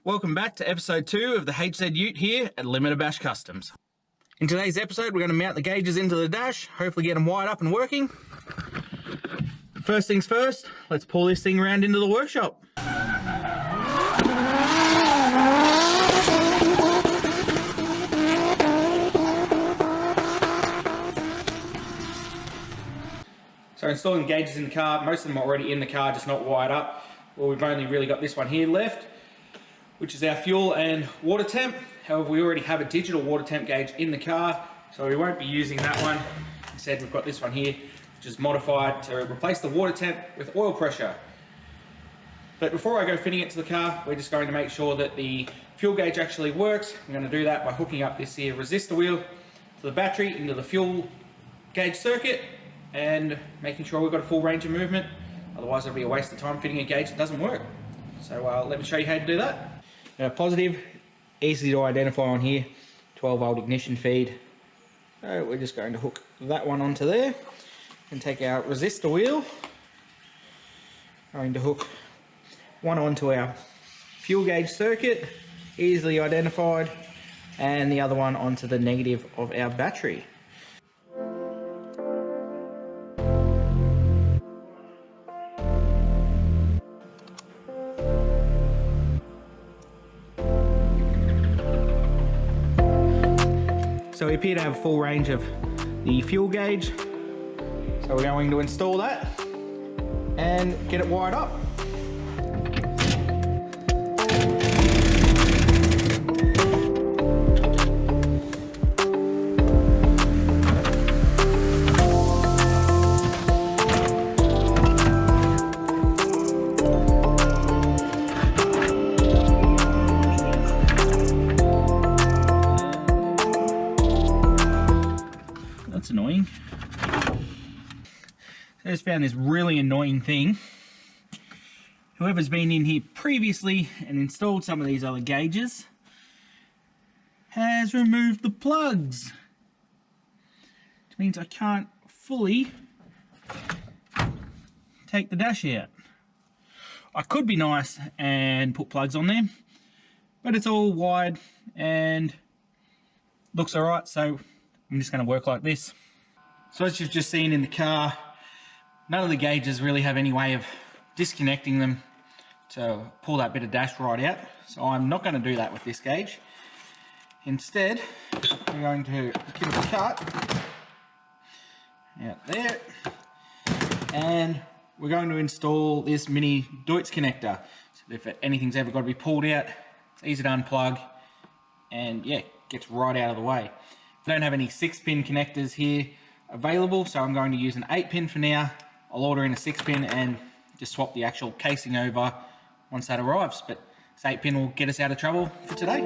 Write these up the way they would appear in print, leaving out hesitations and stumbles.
Welcome back to episode 2 of the HZ Ute here at Limited Bash Customs. In today's episode, we're going to mount the gauges into the dash, hopefully get them wired up and working. First things first, let's pull this thing around into the workshop. So installing gauges in the car, most of them are already in the car, just not wired up. Well, we've only really got this one here left, which is our fuel and water temp. However, we already have a digital water temp gauge in the car, so we won't be using that one. Instead, we've got this one here, which is modified to replace the water temp with oil pressure. But before I go fitting it to the car, we're just going to make sure that the fuel gauge actually works. I'm going to do that by hooking up this here resistor wheel to the battery into the fuel gauge circuit and making sure we've got a full range of movement. Otherwise, it'll be a waste of time fitting a gauge that doesn't work. So let me show you how to do that. Now, positive, easy to identify on here, 12 volt ignition feed. So we're just going to hook that one onto there and take our resistor wheel. Going to hook one onto our fuel gauge circuit, easily identified, and the other one onto the negative of our battery. So we appear to have a full range of the fuel gauge. So we're going to install that and get it wired up. That's annoying. I just found this really annoying thing. Whoever's been in here previously and installed some of these other gauges has removed the plugs. Which means I can't fully take the dash out. I could be nice and put plugs on there, but it's all wired and looks alright, so I'm just going to work like this. So as you've just seen in the car, none of the gauges really have any way of disconnecting them to pull that bit of dash right out. So I'm not going to do that with this gauge. Instead, we're going to give it a cut out there, and we're going to install this mini Deutz connector. So if anything's ever got to be pulled out, it's easy to unplug and yeah, gets right out of the way. I don't have any 6-pin connectors here available, so I'm going to use an 8-pin for now. I'll order in a 6-pin and just swap the actual casing over once that arrives, but this 8-pin will get us out of trouble for today.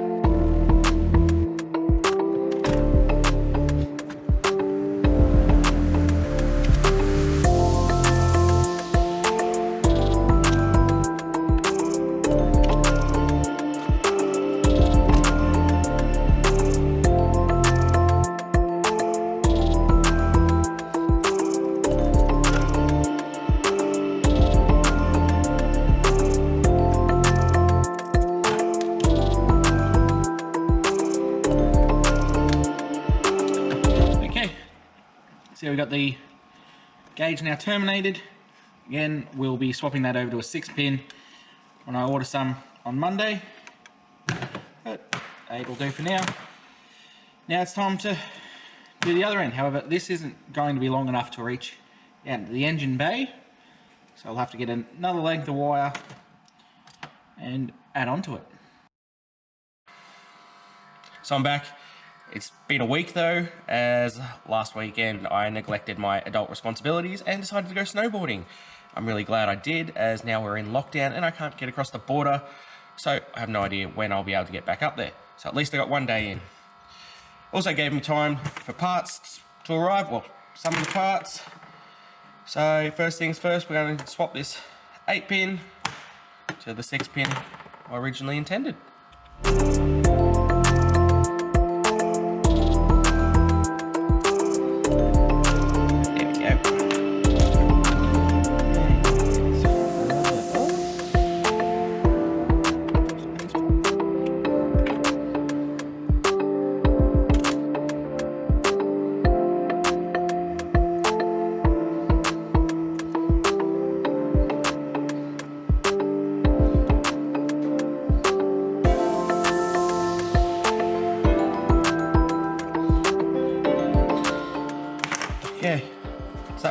So we've got the gauge now terminated. Again, we'll be swapping that over to a 6-pin when I order some on Monday. But 8 will do for now. Now it's time to do the other end. However, this isn't going to be long enough to reach out to the engine bay. So I'll have to get another length of wire and add onto it. So I'm back. It's been a week though, as last weekend I neglected my adult responsibilities and decided to go snowboarding. I'm really glad I did, as now we're in lockdown and I can't get across the border, so I have no idea when I'll be able to get back up there. So at least I got one day in. Also gave me time for parts to arrive, well, some of the parts. So first things first, we're going to swap this 8-pin to the 6-pin I originally intended.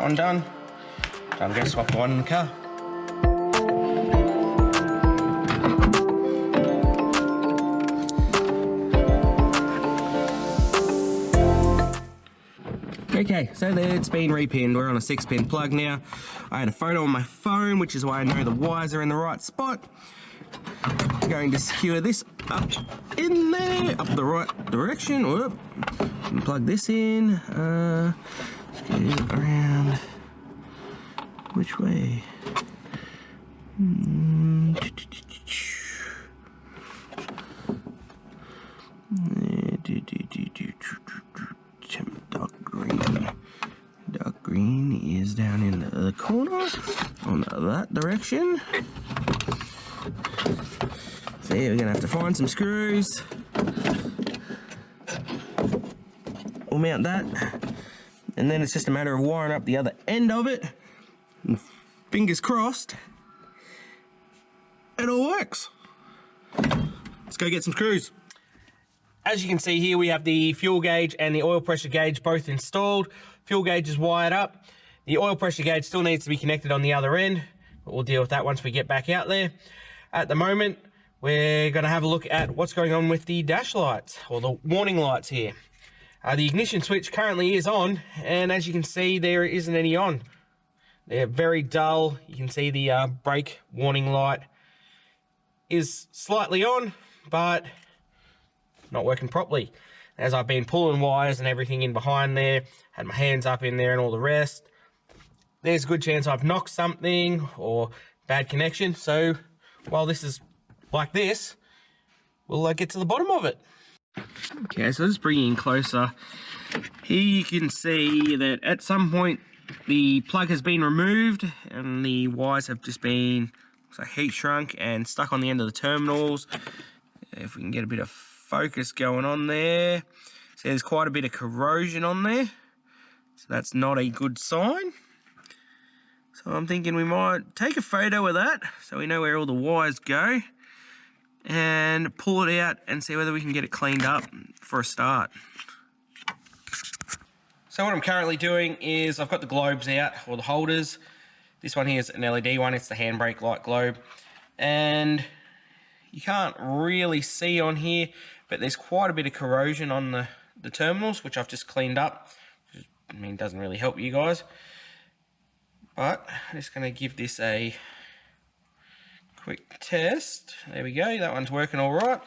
one done. Time to go swap one in the car. Okay, so it's been repinned. We're on a 6-pin plug now. I had a photo on my phone, which is why I know the wires are in the right spot. I'm going to secure this up in there, up the right direction. Whoop. And plug this in. Let's get it around. Which way? Dark green is down in the corner on that direction. So yeah, we're gonna have to find some screws. We'll mount that, and then it's just a matter of wiring up the other end of it. And fingers crossed, it all works. Let's go get some screws. As you can see here, we have the fuel gauge and the oil pressure gauge both installed. Fuel gauge is wired up. The oil pressure gauge still needs to be connected on the other end, but we'll deal with that once we get back out there. At the moment, we're going to have a look at what's going on with the dash lights, or the warning lights here. The ignition switch currently is on, and as you can see, there isn't any on. They're very dull. You can see the brake warning light is slightly on, but not working properly. As I've been pulling wires and everything in behind there, had my hands up in there and all the rest, there's a good chance I've knocked something or bad connection. So while this is like this, we'll get to the bottom of it. Okay, so just bringing in closer. Here you can see that at some point the plug has been removed and the wires have just been heat shrunk and stuck on the end of the terminals. If we can get a bit of focus going on there. So there's quite a bit of corrosion on there. So that's not a good sign. So I'm thinking we might take a photo of that so we know where all the wires go and pull it out and see whether we can get it cleaned up for a start. So what I'm currently doing is I've got the globes out, or the holders. This one here is an LED one, it's the handbrake light globe. And you can't really see on here, but there's quite a bit of corrosion on the terminals, which I've just cleaned up. I mean, it doesn't really help you guys. But I'm just going to give this a quick test. There we go, that one's working all right.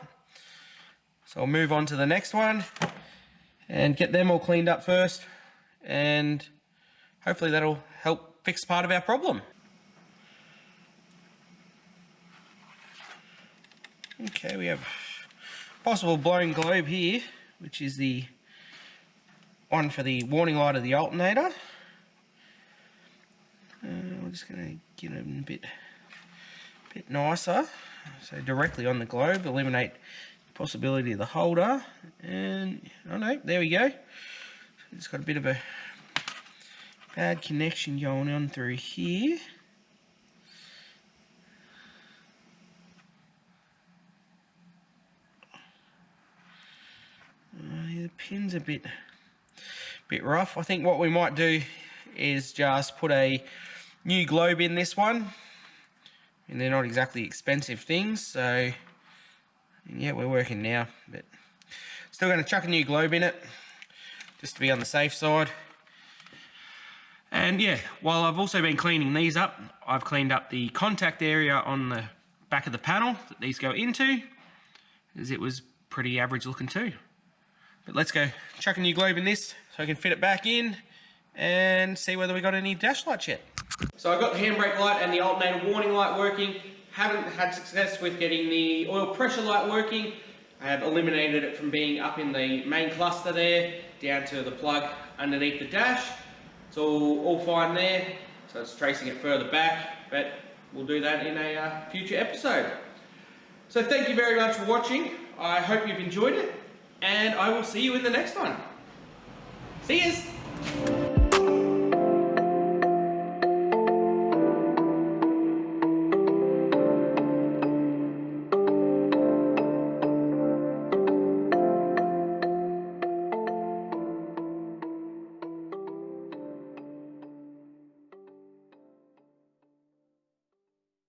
So I'll move on to the next one and get them all cleaned up first, and hopefully that'll help fix part of our problem. Okay, we have possible blown globe here, which is the one for the warning light of the alternator. We're just going to get it a bit nicer, so directly on the globe, eliminate the possibility of the holder, and oh no, there we go. It's got a bit of a bad connection going on through here. The pin's a bit rough. I think what we might do is just put a new globe in this one, and they're not exactly expensive things, so yeah, we're working now, but still going to chuck a new globe in it just to be on the safe side. And yeah, while I've also been cleaning these up, I've cleaned up the contact area on the back of the panel that these go into, as it was pretty average looking too. But let's go chuck a new globe in this so I can fit it back in and see whether we got any dash lights yet. So I've got the handbrake light and the alternator warning light working. Haven't had success with getting the oil pressure light working. I have eliminated it from being up in the main cluster there, down to the plug underneath the dash. It's all fine there, so it's tracing it further back, but we'll do that in a future episode. So thank you very much for watching. I hope you've enjoyed it, and I will see you in the next one. See yous!